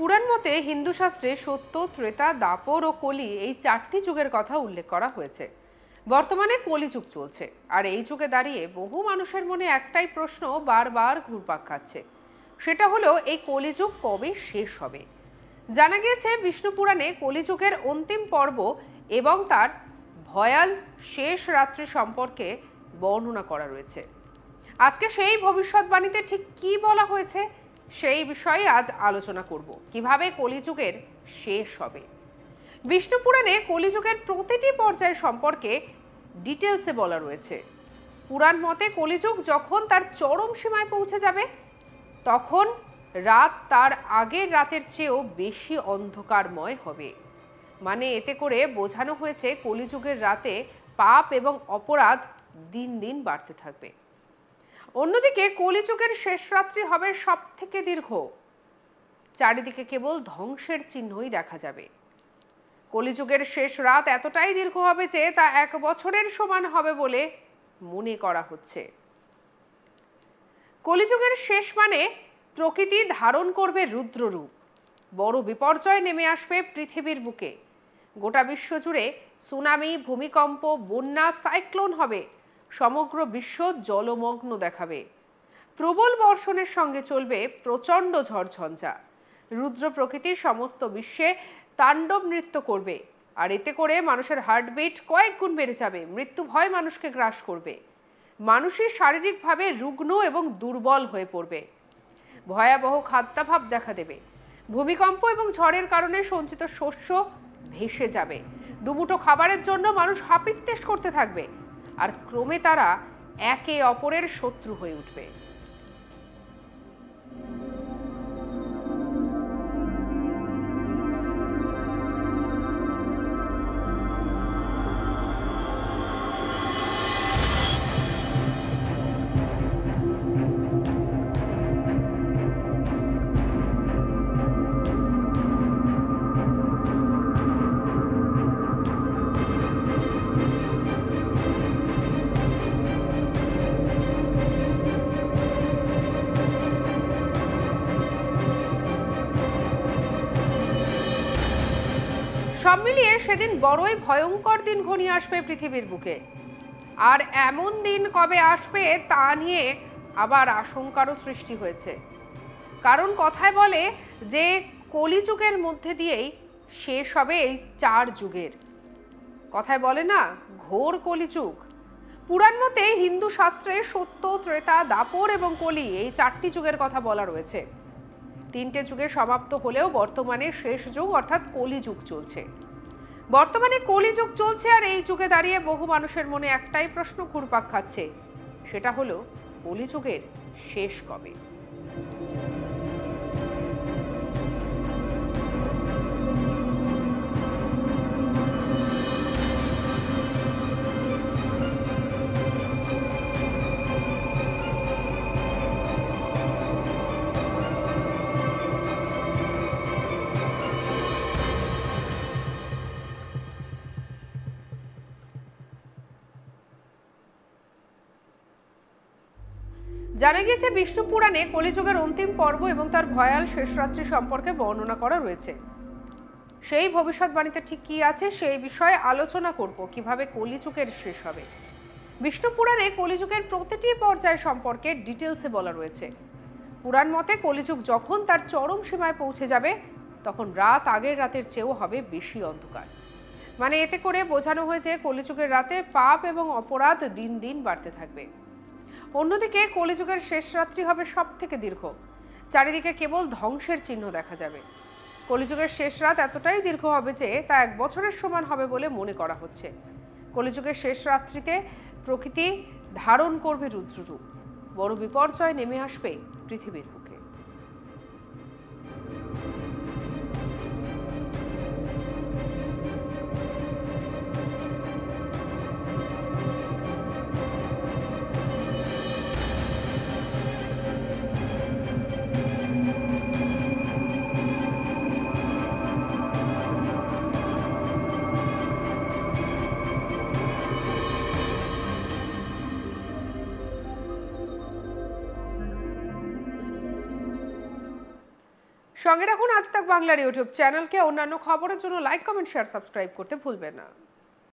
পুরাণ মতে হিন্দু শাস্ত্রে সত্য, ত্রেতা, দাপর ও কলি এই চারটি যুগের কথা উল্লেখ করা হয়েছে। বর্তমানে কলিযুগ চলছে, আর এই যুগে দাঁড়িয়ে বহু মানুষের মনে একটাই প্রশ্ন বারবার ঘুরপাক খাচ্ছে, সেটা হলো এই কলিযুগ কবে শেষ হবে। জানা গিয়েছে বিষ্ণু পুরাণে কলিযুগের অন্তিম পর্ব এবং তার ভয়াল শেষ রাত্রি সম্পর্কে বর্ণনা করা রয়েছে। আজকে সেই ভবিষ্যৎবাণীতে ঠিক কি বলা হয়েছে সেই বিষয়ে আজ আলোচনা করব, কিভাবে কলিযুগের শেষ হবে। বিষ্ণু পুরাণে কলিযুগের প্রতিটি পর্যায় সম্পর্কে ডিটেলসে বলা রয়েছে। পুরাণ মতে কলিযুগ যখন তার চরম সীমায় পৌঁছে যাবে, তখন রাত তার আগের রাতের চেয়েও বেশি অন্ধকারময় হবে। মানে এতে করে বোঝানো হয়েছে কলিযুগের রাতে পাপ এবং অপরাধ দিন দিন বাড়তে থাকবে। অন্যদিকে কলিযুগের শেষ রাত্রি হবে সব থেকে দীর্ঘ। চারিদিকে কেবল ধ্বংসের চিহ্নই দেখা যাবে। কলিযুগের শেষ রাত এতটাই দীর্ঘ হবে যে তা 1 বছরের সমান হবে বলে মনে করা হচ্ছে। কলিযুগের শেষ মানে প্রকৃতি ধারণ করবে রুদ্ররূপ। বড় বিপর্যয় নেমে আসবে পৃথিবীর বুকে। গোটা বিশ্ব জুড়ে সুনামি, ভূমিকম্প, বন্যা, সাইক্লোন হবে। সমগ্র বিশ্ব জলমগ্ন দেখাবে। প্রবল বর্ষণের সঙ্গে চলবে প্রচণ্ড ঝড়ঝঞ্ঝা। রুদ্র প্রকৃতি সমস্ত বিশ্বে তাণ্ডব নৃত্য করবে, আর এতে করে মানুষের হার্টবিট কয়েক গুণ বেড়ে যাবে। মৃত্যু ভয় মানুষকে গ্রাস করবে। মানুষই শারীরিকভাবে রুগ্ন এবং দুর্বল হয়ে পড়বে। ভয়াবহ খাদ্যাভাব দেখা দেবে। ভূমিকম্প এবং ঝড়ের কারণে সঞ্চিত শস্য ভেসে যাবে। দুমুঠো খাবারের জন্য মানুষ হাপিত্যেশ করতে থাকবে, আর ক্রমে তারা একে অপরের শত্রু হয়ে উঠবে। সব মিলিয়ে সেদিন বড়ই ভয়ঙ্কর দিন ঘনিয়ে আসবে পৃথিবীর বুকে। আর এমন দিন কবে আসবে তা নিয়ে আবার আশঙ্কারও সৃষ্টি হয়েছে। কারণ কথায় বলে যে কলিযুগের মধ্যে দিয়েই শেষ হবে এই 4 যুগের। কথায় বলে না, ঘোর কলিযুগ। পুরাণ মতে হিন্দু শাস্ত্রে সত্য, ত্রেতা, দাপর এবং কলি এই 4টি যুগের কথা বলা রয়েছে। 3টে যুগে সমাপ্ত হলেও বর্তমানে শেষ যুগ অর্থাৎ কলিযুগ চলছে। বর্তমানে কলিযুগ চলছে, আর এই যুগে দাঁড়িয়ে বহু মানুষের মনে একটাই প্রশ্ন ঘুরপাক খাচ্ছে, সেটা হলো কলিযুগের শেষ কবে। জানা গিয়েছে বিষ্ণু পুরাণে কলিযুগের অন্তিম পর্ব এবং তার ভয়াল শেষ রাত্রি সম্পর্কে বর্ণনা করা রয়েছে। সেই ভবিষ্যৎবাণীতে ঠিক কি আছে সেই বিষয়ে আলোচনা করব, কিভাবে কলিযুগের শেষ হবে। বিষ্ণু পুরাণে কলিযুগের প্রতিটি পর্যায় সম্পর্কে ডিটেলসে বলা রয়েছে। পুরাণ মতে কলিযুগ যখন তার চরম সীমায় পৌঁছে যাবে, তখন রাত আগের রাতের চেয়েও হবে বেশি অন্ধকার। মানে এতে করে বোঝানো হয়েছে কলিযুগের রাতে পাপ এবং অপরাধ দিন দিন বাড়তে থাকবে। অন্যদিকে কলিযুগের শেষ রাত্রি হবে সব থেকে দীর্ঘ। চারিদিকে কেবল ধ্বংসের চিহ্ন দেখা যাবে। কলিযুগের শেষ রাত এতটাই দীর্ঘ হবে যে তা 1 বছরের সমান হবে বলে মনে করা হচ্ছে। কলিযুগের শেষ রাত্রিতে প্রকৃতি ধারণ করবে রুদ্ররূপ। বড় বিপর্যয় নেমে আসবে পৃথিবীর বুকে। সঙ্গে রাখুন আজ তাক বাংলার ইউটিউব চ্যানেলকে। অন্যান্য খবরের জন্য লাইক, কমেন্ট, শেয়ার, সাবস্ক্রাইব করতে ভুলবেন না।